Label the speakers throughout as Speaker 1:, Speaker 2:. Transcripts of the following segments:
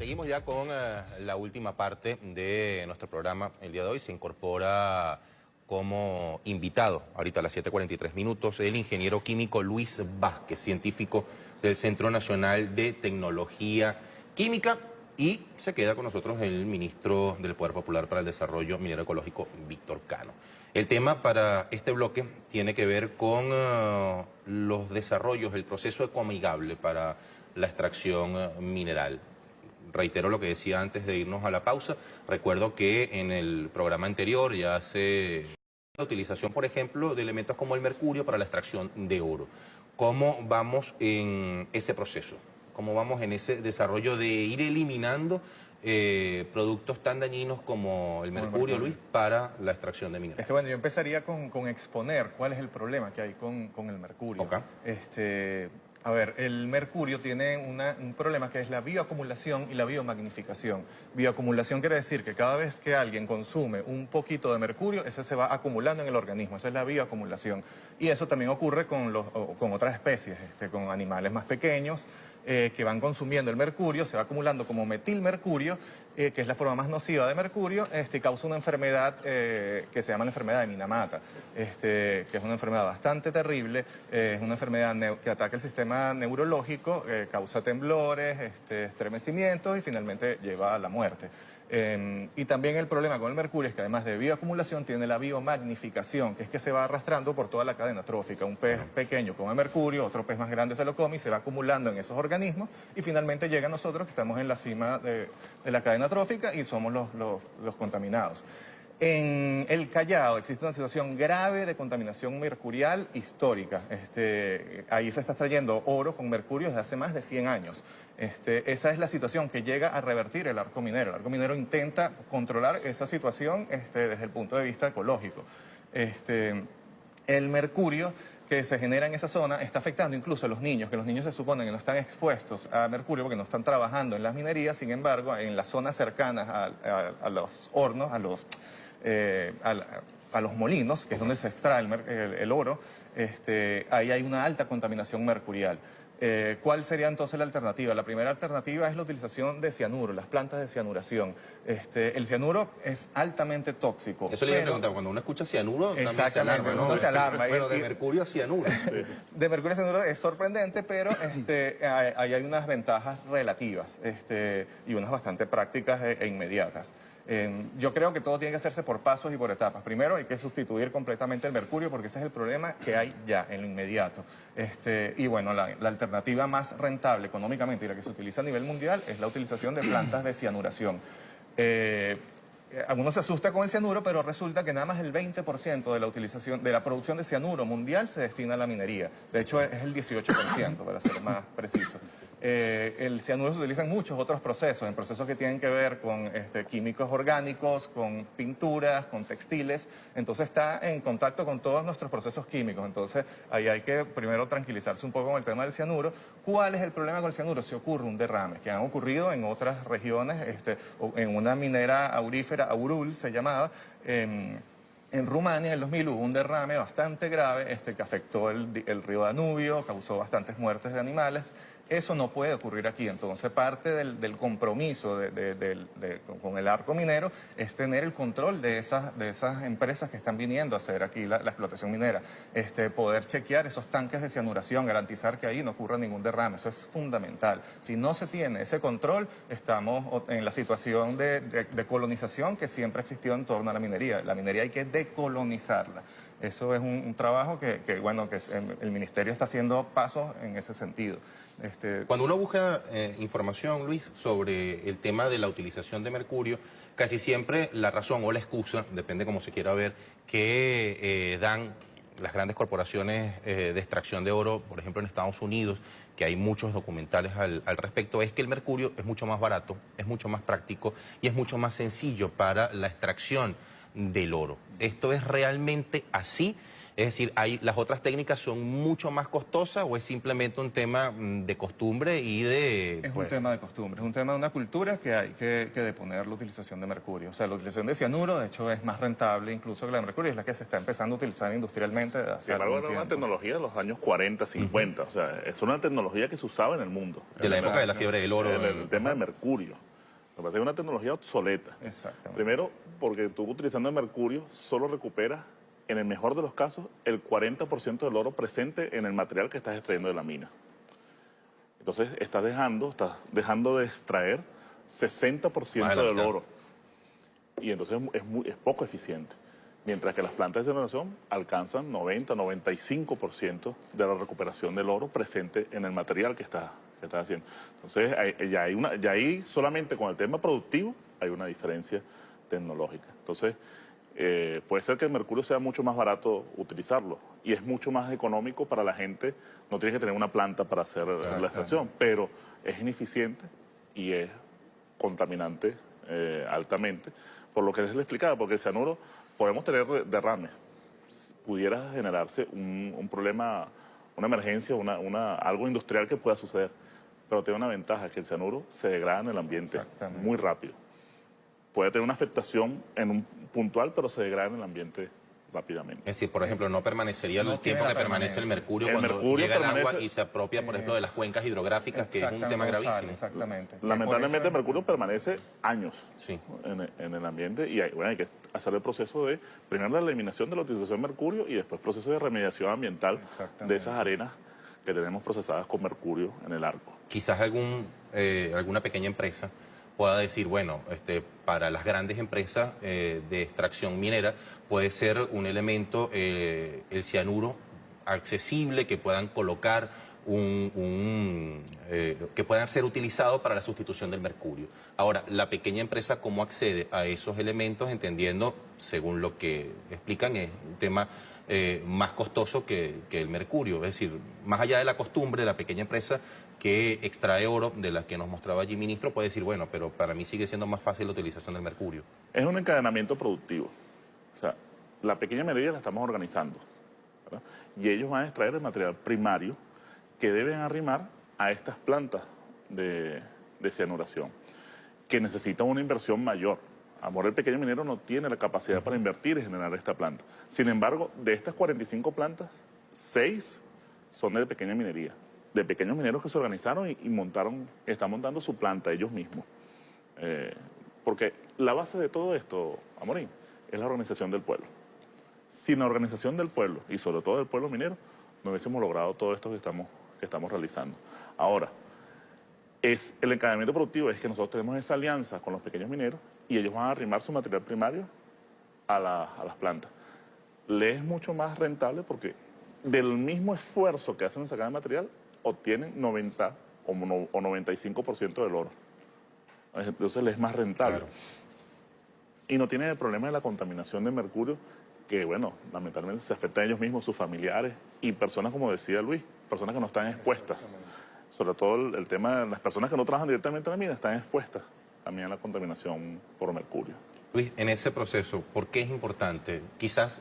Speaker 1: Seguimos ya con la última parte de nuestro programa el día de hoy. Se incorpora como invitado, ahorita a las 7:43 minutos, el ingeniero químico Luis Vázquez, científico del Centro Nacional de Tecnología Química, y se queda con nosotros el ministro del Poder Popular para el Desarrollo Minero Ecológico, Víctor Cano. El tema para este bloque tiene que ver con los desarrollos, el proceso ecoamigable para la extracción mineral. Reitero lo que decía antes de irnos a la pausa. Recuerdo que en el programa anterior ya se la utilización, por ejemplo, de elementos como el mercurio para la extracción de oro. ¿Cómo vamos en ese proceso? ¿Cómo vamos en ese desarrollo de ir eliminando productos tan dañinos como el mercurio, Luis, para la extracción de minerales?
Speaker 2: Bueno, yo empezaría con exponer cuál es el problema que hay con el mercurio.
Speaker 1: Okay.
Speaker 2: A ver, el mercurio tiene un problema que es la bioacumulación y la biomagnificación. Bioacumulación quiere decir que cada vez que alguien consume un poquito de mercurio, ese se va acumulando en el organismo. Esa es la bioacumulación. Y eso también ocurre con otras especies, con animales más pequeños, que van consumiendo el mercurio, se va acumulando como metilmercurio, que es la forma más nociva de mercurio, causa una enfermedad que se llama la enfermedad de Minamata, que es una enfermedad bastante terrible, es una enfermedad que ataca el sistema neurológico, causa temblores, estremecimientos y finalmente lleva a la muerte. Y también el problema con el mercurio es que además de bioacumulación tiene la biomagnificación, que es que se va arrastrando por toda la cadena trófica. Un pez pequeño come mercurio, otro pez más grande se lo come y se va acumulando en esos organismos y finalmente llega a nosotros que estamos en la cima de la cadena trófica y somos los contaminados. En el Callao existe una situación grave de contaminación mercurial histórica. Ahí se está extrayendo oro con mercurio desde hace más de 100 años. Esa es la situación que llega a revertir el arco minero. El arco minero intenta controlar esa situación desde el punto de vista ecológico. El mercurio que se genera en esa zona está afectando incluso a los niños, que los niños se supone que no están expuestos a mercurio porque no están trabajando en las minerías. Sin embargo, en las zonas cercanas a los hornos, a los molinos, que es donde se extrae el oro, ahí hay una alta contaminación mercurial. ¿Cuál sería entonces la alternativa? La primera alternativa es la utilización de cianuro, las plantas de cianuración. El cianuro es altamente tóxico.
Speaker 1: Eso le iba a preguntar, cuando uno escucha cianuro, también se alarma, ¿no?
Speaker 2: Uno se alarma.
Speaker 1: Bueno, de mercurio a cianuro.
Speaker 2: De mercurio a cianuro es sorprendente, pero ahí hay unas ventajas relativas y unas bastante prácticas e inmediatas. Yo creo que todo tiene que hacerse por pasos y por etapas. Primero hay que sustituir completamente el mercurio porque ese es el problema que hay ya en lo inmediato. Y bueno, la alternativa más rentable económicamente y la que se utiliza a nivel mundial es la utilización de plantas de cianuración. Algunos se asusta con el cianuro, pero resulta que nada más el 20% de la producción de cianuro mundial se destina a la minería. De hecho, es el 18%, para ser más preciso. El cianuro se utiliza en muchos otros procesos, en procesos que tienen que ver con químicos orgánicos, con pinturas, con textiles. Entonces está en contacto con todos nuestros procesos químicos. Entonces ahí hay que primero tranquilizarse un poco con el tema del cianuro. ¿Cuál es el problema con el cianuro? Si ocurre un derrame, que han ocurrido en otras regiones, en una minera aurífera, Aurul se llamaba, en Rumania, en 2000, hubo un derrame bastante grave que afectó el río Danubio, causó bastantes muertes de animales. Eso no puede ocurrir aquí. Entonces, parte del compromiso con el arco minero es tener el control de esas empresas que están viniendo a hacer aquí la explotación minera. Poder chequear esos tanques de cianuración, garantizar que ahí no ocurra ningún derrame. Eso es fundamental. Si no se tiene ese control, estamos en la situación de colonización que siempre ha existido en torno a la minería. La minería hay que decolonizarla. Eso es un trabajo que el Ministerio está haciendo pasos en ese sentido.
Speaker 1: Cuando uno busca información, Luis, sobre el tema de la utilización de mercurio, casi siempre la razón o la excusa, depende cómo se quiera ver, que dan las grandes corporaciones de extracción de oro, por ejemplo en Estados Unidos, que hay muchos documentales al respecto, es que el mercurio es mucho más barato, es mucho más práctico y es mucho más sencillo para la extracción del oro. ¿Esto es realmente así? Es decir, ¿las otras técnicas son mucho más costosas o es simplemente un tema de costumbre y de...?
Speaker 2: Es un tema de costumbre, es un tema de una cultura que hay que deponer la utilización de mercurio. O sea, la utilización de cianuro, de hecho, es más rentable incluso que la de mercurio, es la que se está empezando a utilizar industrialmente desde hace algún tiempo.
Speaker 3: Es una tecnología de los años 40, 50, o sea, es una tecnología que se usaba en el mundo.
Speaker 1: De la época de la fiebre del oro.
Speaker 3: El tema de mercurio. Lo que pasa es que es una tecnología obsoleta.
Speaker 2: Exactamente.
Speaker 3: Primero, porque tú utilizando el mercurio solo recuperas, en el mejor de los casos, el 40% del oro presente en el material que estás extrayendo de la mina. Entonces estás dejando de extraer 60% del oro. Y entonces es poco eficiente. Mientras que las plantas de generación alcanzan 90, 95% de la recuperación del oro presente en el material que estás haciendo. Entonces, ya ahí solamente con el tema productivo hay una diferencia tecnológica. Entonces, puede ser que el mercurio sea mucho más barato utilizarlo y es mucho más económico para la gente. No tienes que tener una planta para hacer la extracción, pero es ineficiente y es contaminante altamente. Por lo que les explicaba, porque el cianuro, podemos tener derrames, pudiera generarse un problema, una emergencia, algo industrial que pueda suceder, pero tiene una ventaja, que el cianuro se degrada en el ambiente muy rápido. Puede tener una afectación en un puntual, pero se degrada en el ambiente rápidamente.
Speaker 1: Es decir, por ejemplo, no permanecería el tiempo que permanece el mercurio cuando llega el agua y se apropia, por ejemplo, de las cuencas hidrográficas, que es un tema gravísimo.
Speaker 2: Exactamente.
Speaker 3: Lamentablemente el mercurio permanece años
Speaker 1: Sí.
Speaker 3: en el ambiente y hay que hacer el proceso de, primero la eliminación de la utilización de mercurio y después proceso de remediación ambiental de esas arenas que tenemos procesadas con mercurio en el arco.
Speaker 1: Quizás alguna pequeña empresa pueda decir, bueno, para las grandes empresas de extracción minera puede ser un elemento, el cianuro, accesible, que puedan colocar, que puedan ser utilizados para la sustitución del mercurio. Ahora, la pequeña empresa, ¿cómo accede a esos elementos? Entendiendo, según lo que explican, es un tema más costoso que el mercurio. Es decir, más allá de la costumbre, la pequeña empresa que extrae oro, de la que nos mostraba allí ministro, puede decir, bueno, pero para mí sigue siendo más fácil la utilización del mercurio.
Speaker 3: Es un encadenamiento productivo. O sea, la pequeña minería la estamos organizando, ¿verdad? Y ellos van a extraer el material primario que deben arrimar a estas plantas de cianuración, que necesitan una inversión mayor. Amor, el pequeño minero no tiene la capacidad para invertir y generar esta planta. Sin embargo, de estas 45 plantas, 6 son de pequeña minería, de pequeños mineros que se organizaron y están montando su planta ellos mismos. Porque la base de todo esto, Amorín, es la organización del pueblo. Sin la organización del pueblo, y sobre todo del pueblo minero, no hubiésemos logrado todo esto que estamos realizando. Ahora, el encadenamiento productivo es que nosotros tenemos esa alianza con los pequeños mineros y ellos van a arrimar su material primario a las plantas. Les es mucho más rentable porque del mismo esfuerzo que hacen en sacar el material, obtienen 90 o 95% del oro. Entonces les es más rentable. Claro. Y no tienen el problema de la contaminación de mercurio, que bueno, lamentablemente se afecta a ellos mismos, sus familiares y personas, como decía Luis, personas que no están expuestas. Sobre todo el tema de las personas que no trabajan directamente en la mina están expuestas también a la contaminación por mercurio.
Speaker 1: Luis, en ese proceso, ¿por qué es importante? Quizás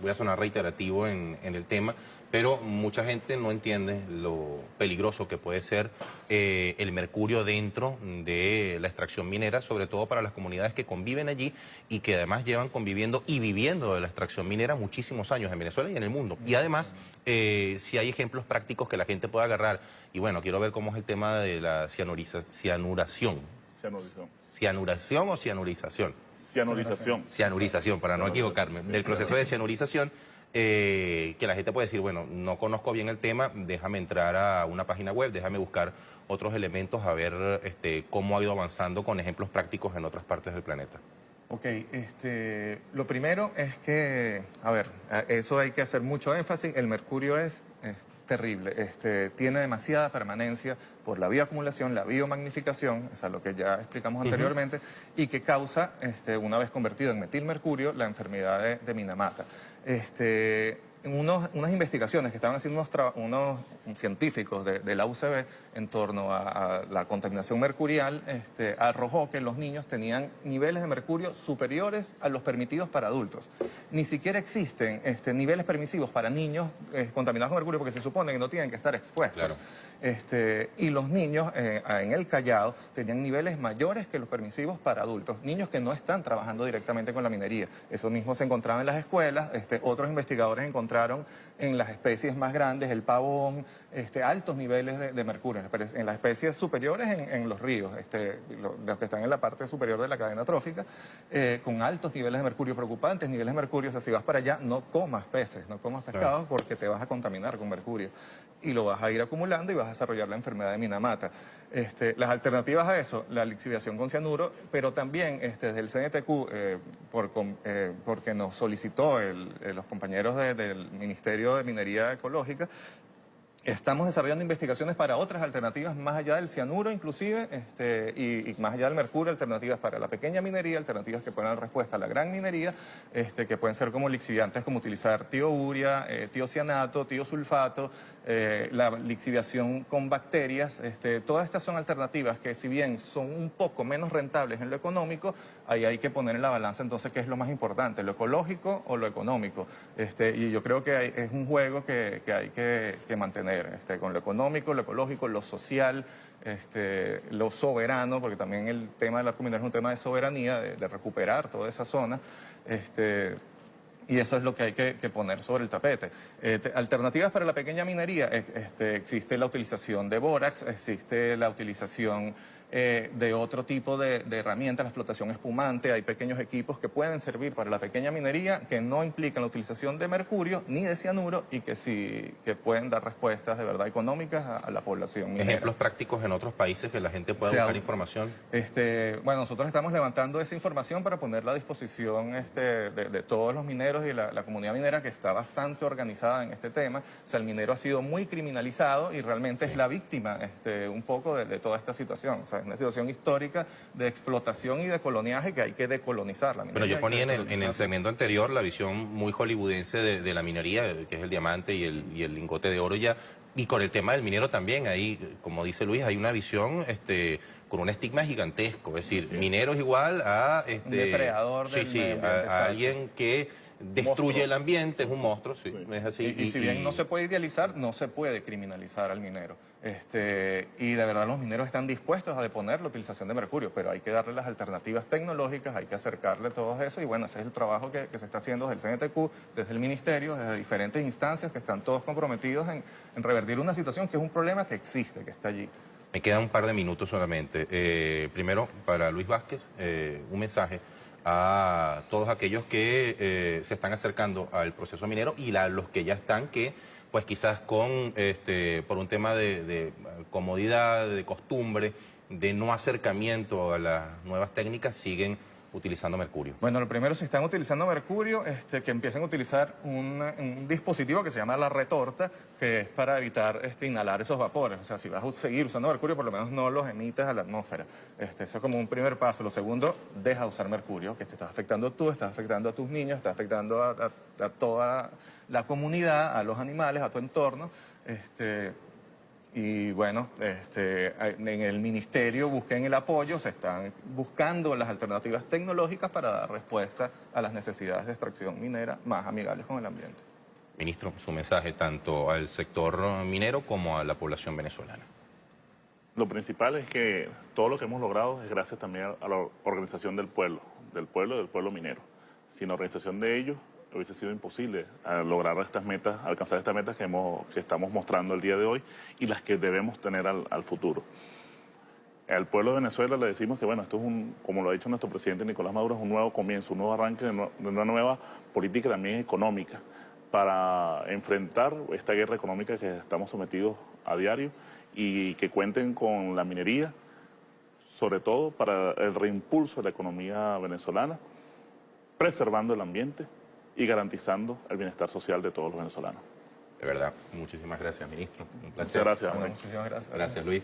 Speaker 1: voy a sonar reiterativo en el tema, pero mucha gente no entiende lo peligroso que puede ser el mercurio dentro de la extracción minera, sobre todo para las comunidades que conviven allí y que además llevan conviviendo y viviendo de la extracción minera muchísimos años en Venezuela y en el mundo. Y además, si hay ejemplos prácticos que la gente pueda agarrar, y bueno, quiero ver cómo es el tema de la cianuración. ¿Cianuración o cianurización? Cianurización, para no equivocarme. Del proceso de cianurización, que la gente puede decir, bueno, no conozco bien el tema, déjame entrar a una página web, déjame buscar otros elementos, a ver cómo ha ido avanzando con ejemplos prácticos en otras partes del planeta.
Speaker 2: Ok, lo primero es que, a ver, eso hay que hacer mucho énfasis, el mercurio es terrible, tiene demasiada permanencia por la bioacumulación, la biomagnificación, es lo que ya explicamos anteriormente, y que causa, una vez convertido en metilmercurio, la enfermedad de Minamata. Unas investigaciones que estaban haciendo unos científicos de la UCB en torno a la contaminación mercurial, arrojó que los niños tenían niveles de mercurio superiores a los permitidos para adultos. Ni siquiera existen niveles permisivos para niños contaminados con mercurio porque se supone que no tienen que estar expuestos.
Speaker 1: Claro.
Speaker 2: Y los niños en el Callao tenían niveles mayores que los permisivos para adultos, niños que no están trabajando directamente con la minería. Eso mismo se encontraba en las escuelas, otros investigadores encontraron en las especies más grandes, el pavón, altos niveles de mercurio. En las especies superiores, en los ríos, los que están en la parte superior de la cadena trófica, con altos niveles de mercurio, preocupantes niveles de mercurio. O sea, si vas para allá, no comas peces, no comas pescados, porque te vas a contaminar con mercurio. Y lo vas a ir acumulando y vas a desarrollar la enfermedad de Minamata. Las alternativas a eso, la lixiviación con cianuro, pero también desde el CNTQ, porque nos solicitó los compañeros del Ministerio de Minería Ecológica, estamos desarrollando investigaciones para otras alternativas más allá del cianuro inclusive, y más allá del mercurio, alternativas para la pequeña minería, alternativas que pueden dar respuesta a la gran minería, que pueden ser como lixiviantes, como utilizar tiourea, tiocianato, tiosulfato, la lixiviación con bacterias. Todas estas son alternativas que, si bien son un poco menos rentables en lo económico, ahí hay que poner en la balanza entonces qué es lo más importante, lo ecológico o lo económico. Y yo creo que es un juego que hay que mantener, con lo económico, lo ecológico, lo social, lo soberano, porque también el tema del arco minero es un tema de soberanía, de recuperar toda esa zona. Y eso es lo que hay que poner sobre el tapete. Alternativas para la pequeña minería, existe la utilización de bórax, existe la utilización de otro tipo de herramientas, la flotación espumante. Hay pequeños equipos que pueden servir para la pequeña minería, que no implican la utilización de mercurio ni de cianuro y que pueden dar respuestas de verdad económicas a la población minera.
Speaker 1: Ejemplos prácticos en otros países que la gente pueda buscar información.
Speaker 2: Bueno, nosotros estamos levantando esa información para ponerla a disposición de todos los mineros y la comunidad minera, que está bastante organizada en este tema. O sea, el minero ha sido muy criminalizado y realmente es la víctima un poco de toda esta situación. O sea, es una situación histórica de explotación y de coloniaje que hay que decolonizar.
Speaker 1: Pero yo ponía en el segmento anterior la visión muy hollywoodense de la minería, que es el diamante y el lingote de oro ya. Y con el tema del minero también, ahí, como dice Luis, hay una visión con un estigma gigantesco. Es decir, minero es igual a...
Speaker 2: un depredador del medio ambiente,
Speaker 1: a alguien que destruye el ambiente, es un monstruo, sí. Es así.
Speaker 2: Y si bien no se puede idealizar, no se puede criminalizar al minero. Y de verdad los mineros están dispuestos a deponer la utilización de mercurio, pero hay que darle las alternativas tecnológicas, hay que acercarle todo eso, y bueno, ese es el trabajo que se está haciendo desde el CNTQ, desde el Ministerio, desde diferentes instancias que están todos comprometidos en revertir una situación que es un problema que existe, que está allí.
Speaker 1: Me quedan un par de minutos solamente. Primero, para Luis Vázquez, un mensaje a todos aquellos que se están acercando al proceso minero y los que ya están, que pues quizás por un tema de comodidad, de costumbre, de no acercamiento a las nuevas técnicas, siguen utilizando mercurio.
Speaker 2: Bueno, lo primero, si están utilizando mercurio, que empiecen a utilizar un dispositivo que se llama la retorta, que es para evitar inhalar esos vapores. O sea, si vas a seguir usando mercurio, por lo menos no los emites a la atmósfera. Eso es como un primer paso. Lo segundo, deja de usar mercurio, que te estás afectando tú, estás afectando a tus niños, estás afectando a toda la comunidad, a los animales, a tu entorno. Y bueno, en el ministerio busquen el apoyo, se están buscando las alternativas tecnológicas para dar respuesta a las necesidades de extracción minera más amigables con el ambiente.
Speaker 1: Ministro, su mensaje tanto al sector minero como a la población venezolana.
Speaker 3: Lo principal es que todo lo que hemos logrado es gracias también a la organización del pueblo minero. Sin la organización de ellos hubiese sido imposible lograr estas metas, alcanzar estas metas que estamos mostrando el día de hoy y las que debemos tener al futuro. Al pueblo de Venezuela le decimos que, bueno, esto es como lo ha dicho nuestro presidente Nicolás Maduro, es un nuevo comienzo, un nuevo arranque de una nueva política también económica para enfrentar esta guerra económica que estamos sometidos a diario, y que cuenten con la minería, sobre todo para el reimpulso de la economía venezolana, preservando el ambiente y garantizando el bienestar social de todos los venezolanos.
Speaker 1: De verdad, muchísimas gracias, ministro. Un placer.
Speaker 3: Muchas gracias.
Speaker 2: Bueno, muchísimas gracias.
Speaker 1: Gracias, Luis.